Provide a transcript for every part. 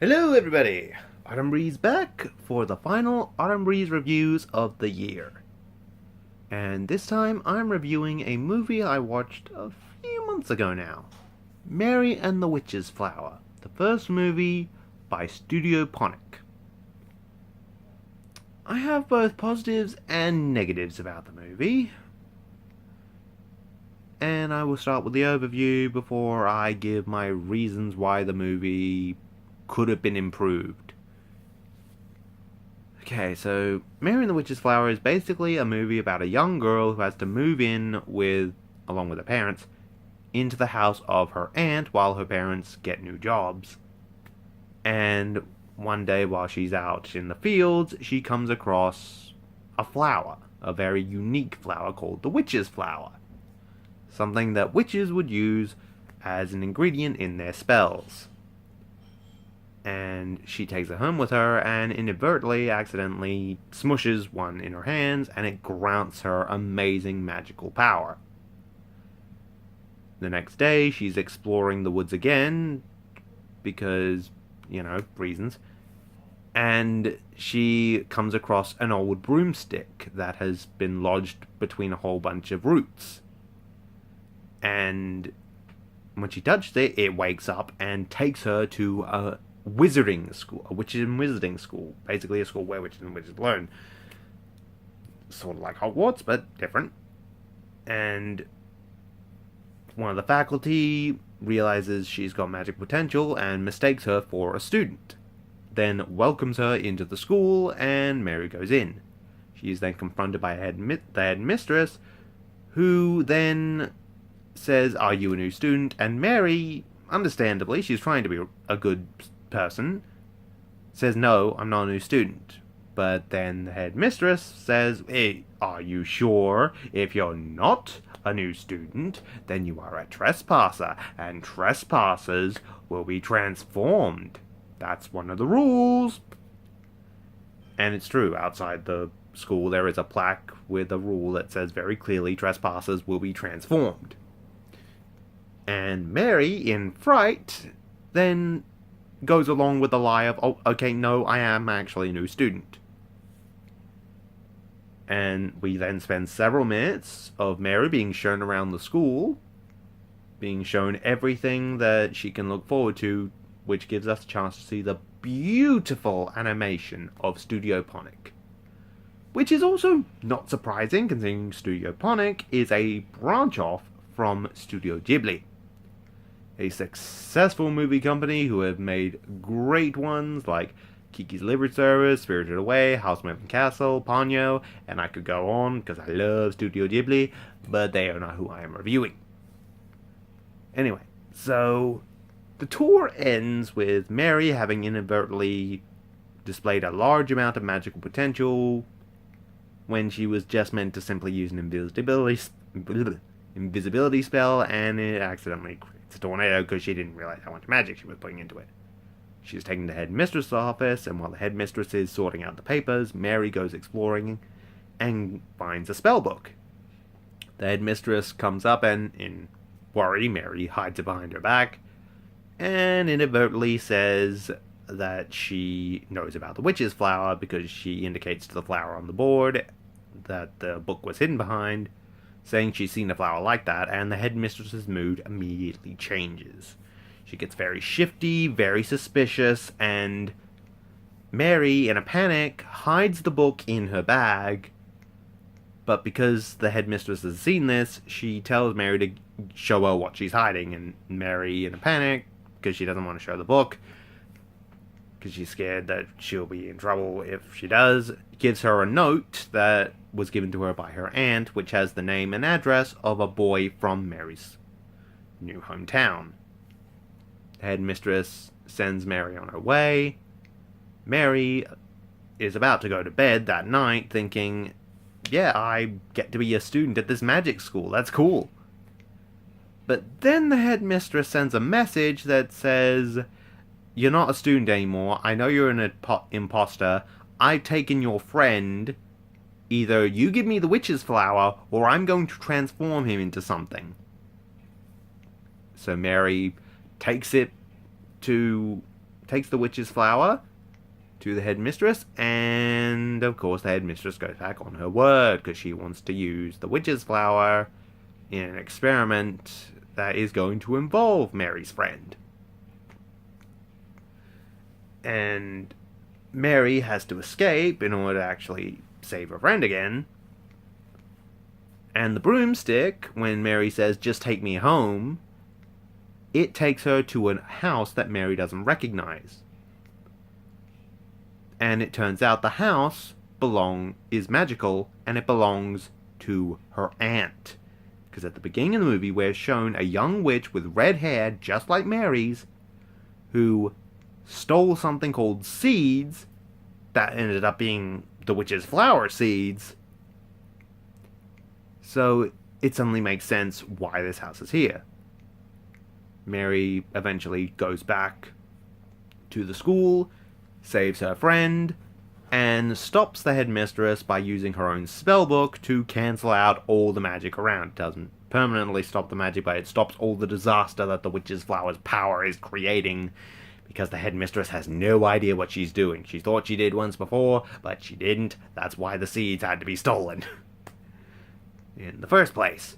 Hello everybody! Autumn Breeze back for the final Autumn Breeze reviews of the year. And this time I'm reviewing a movie I watched a few months ago now. Mary and the Witch's Flower, the first movie by Studio Ponic. I have both positives and negatives about the movie. And I will start with the overview before I give my reasons why the movie could have been improved. Okay, so Mary and the Witch's Flower is basically a movie about a young girl who has to move in along with her parents, into the house of her aunt while her parents get new jobs. And one day while she's out in the fields, she comes across a flower, a very unique flower called the Witch's Flower. Something that witches would use as an ingredient in their spells. And she takes it home with her and inadvertently, accidentally smushes one in her hands, and it grants her amazing magical power. The next day, she's exploring the woods again, because, reasons, and she comes across an old broomstick that has been lodged between a whole bunch of roots. And when she touches it, it wakes up and takes her to a wizarding school, a witches and wizarding school, basically a school where witches and wizards learn. Sort of like Hogwarts, but different. And one of the faculty realizes she's got magic potential and mistakes her for a student. Then welcomes her into the school, and Mary goes in. She is then confronted by the headmistress, who then says, "Are you a new student?" And Mary, understandably, she's trying to be a good person, says, "No, I'm not a new student." But then the headmistress says, "Hey, are you sure? If you're not a new student, then you are a trespasser, and trespassers will be transformed. That's one of the rules." And it's true, outside the school there is a plaque with a rule that says very clearly trespassers will be transformed. And Mary, in fright, then goes along with the lie of, "Oh, okay, no, I am actually a new student." And we then spend several minutes of Mary being shown around the school, being shown everything that she can look forward to, which gives us a chance to see the beautiful animation of Studio Ponic. Which is also not surprising, considering Studio Ponic is a branch off from Studio Ghibli, a successful movie company who have made great ones like Kiki's Delivery Service, Spirited Away, House of Moving Castle, Ponyo, and I could go on because I love Studio Ghibli, but they are not who I am reviewing. Anyway, so the tour ends with Mary having inadvertently displayed a large amount of magical potential when she was just meant to simply use an invisibility spell, and it accidentally creates a tornado because she didn't realize how much magic she was putting into it. She's taken to the headmistress' office, and while the headmistress is sorting out the papers, Mary goes exploring and finds a spell book. The headmistress comes up and, in worry, Mary hides it behind her back and inadvertently says that she knows about the witch's flower because she indicates to the flower on the board that the book was hidden behind, saying she's seen a flower like that, and the headmistress's mood immediately changes. She gets very shifty, very suspicious, and Mary, in a panic, hides the book in her bag. But because the headmistress has seen this, she tells Mary to show her what she's hiding, and Mary, in a panic, because she doesn't want to show the book, because she's scared that she'll be in trouble if she does, gives her a note that was given to her by her aunt, which has the name and address of a boy from Mary's new hometown. The headmistress sends Mary on her way. Mary is about to go to bed that night thinking, yeah, I get to be a student at this magic school, that's cool. But then the headmistress sends a message that says, "You're not a student anymore, I know you're an imposter, I've taken your friend, either you give me the witch's flower, or I'm going to transform him into something." So Mary takes it to takes the witch's flower to the headmistress, and of course the headmistress goes back on her word because she wants to use the witch's flower in an experiment that is going to involve Mary's friend. And Mary has to escape in order to actually save her friend again. And the broomstick, when Mary says, "Just take me home," it takes her to a house that Mary doesn't recognize. And it turns out the house is magical, and it belongs to her aunt. Because at the beginning of the movie, we're shown a young witch with red hair, just like Mary's, who stole something called seeds that ended up being the witch's flower seeds. So it suddenly makes sense why this house is here. Mary eventually goes back to the school, saves her friend, and stops the headmistress by using her own spellbook to cancel out all the magic around. It doesn't permanently stop the magic, but it stops all the disaster that the witch's flower's power is creating, because the headmistress has no idea what she's doing. She thought she did once before, but she didn't. That's why the seeds had to be stolen in the first place.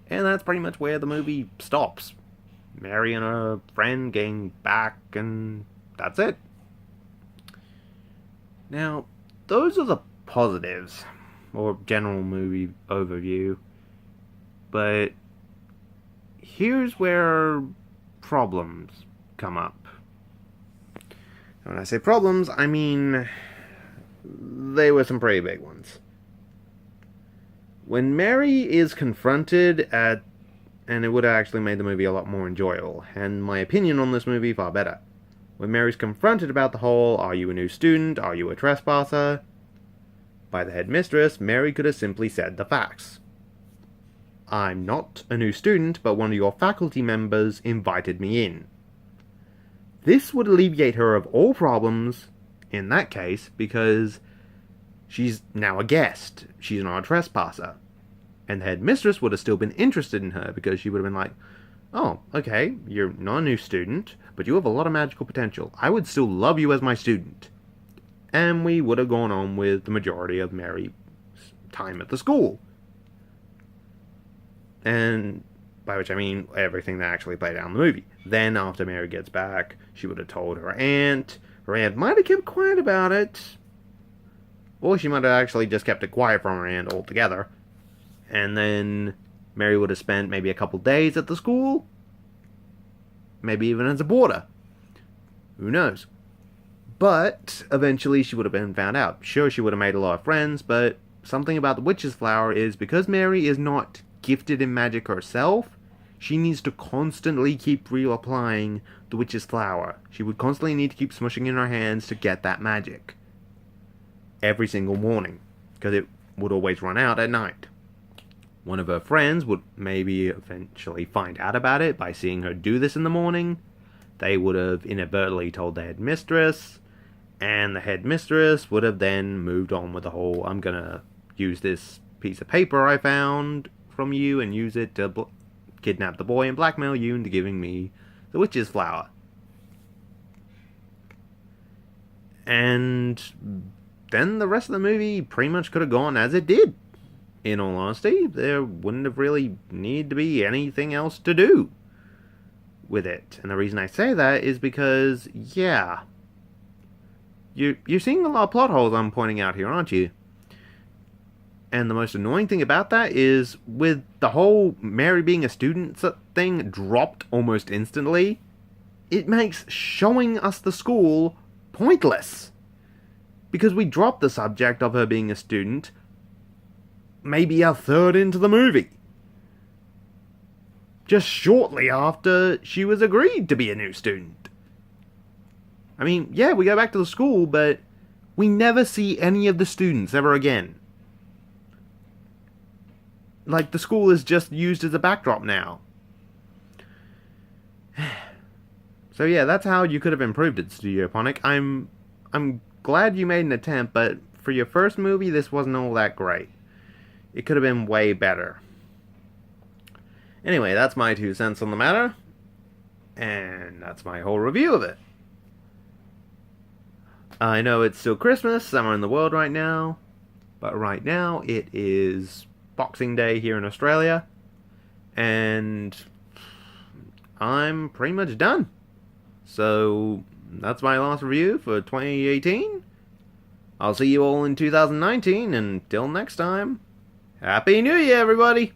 And that's pretty much where the movie stops. Mary and her friend getting back, and that's it. Now, those are the positives, or general movie overview. But here's where problems come up. When I say problems, I mean they were some pretty big ones. When Mary is confronted and it would have actually made the movie a lot more enjoyable, and my opinion on this movie far better. When Mary's confronted about the whole, "Are you a new student? Are you a trespasser?" by the headmistress, Mary could have simply said the facts. "I'm not a new student, but one of your faculty members invited me in." This would alleviate her of all problems in that case, because she's now a guest. She's not a trespasser. And the headmistress would have still been interested in her, because she would have been like, "Oh, okay, you're not a new student, but you have a lot of magical potential. I would still love you as my student." And we would have gone on with the majority of Mary's time at the school. And by which I mean everything that actually played out in the movie. Then, after Mary gets back, she would have told her aunt. Her aunt might have kept quiet about it. Or she might have actually just kept it quiet from her aunt altogether. And then Mary would have spent maybe a couple days at the school. Maybe even as a boarder. Who knows? But eventually she would have been found out. Sure, she would have made a lot of friends, but something about the witch's flower is, because Mary is not gifted in magic herself, she needs to constantly keep reapplying the witch's flower. She would constantly need to keep smushing in her hands to get that magic. Every single morning. Because it would always run out at night. One of her friends would maybe eventually find out about it by seeing her do this in the morning. They would have inadvertently told the headmistress, and the headmistress would have then moved on with the whole, "I'm gonna use this piece of paper I found from you and use it to kidnap the boy and blackmail you into giving me the witch's flower." And then the rest of the movie pretty much could have gone as it did. In all honesty, there wouldn't have really needed to be anything else to do with it. And the reason I say that is because, yeah, you're seeing a lot of plot holes I'm pointing out here, aren't you? And the most annoying thing about that is, with the whole Mary being a student thing dropped almost instantly, it makes showing us the school pointless. Because we dropped the subject of her being a student maybe a third into the movie. Just shortly after she was agreed to be a new student. I mean, yeah, we go back to the school, but we never see any of the students ever again. Like, the school is just used as a backdrop now. So yeah, that's how you could have improved it, Studio Ponic. I'm glad you made an attempt, but for your first movie, this wasn't all that great. It could have been way better. Anyway, that's my 2 cents on the matter. And that's my whole review of it. I know it's still Christmas somewhere in the world right now, but right now it is Boxing Day here in Australia, and I'm pretty much done. So that's my last review for 2018. I'll see you all in 2019, and until next time, Happy New Year, everybody!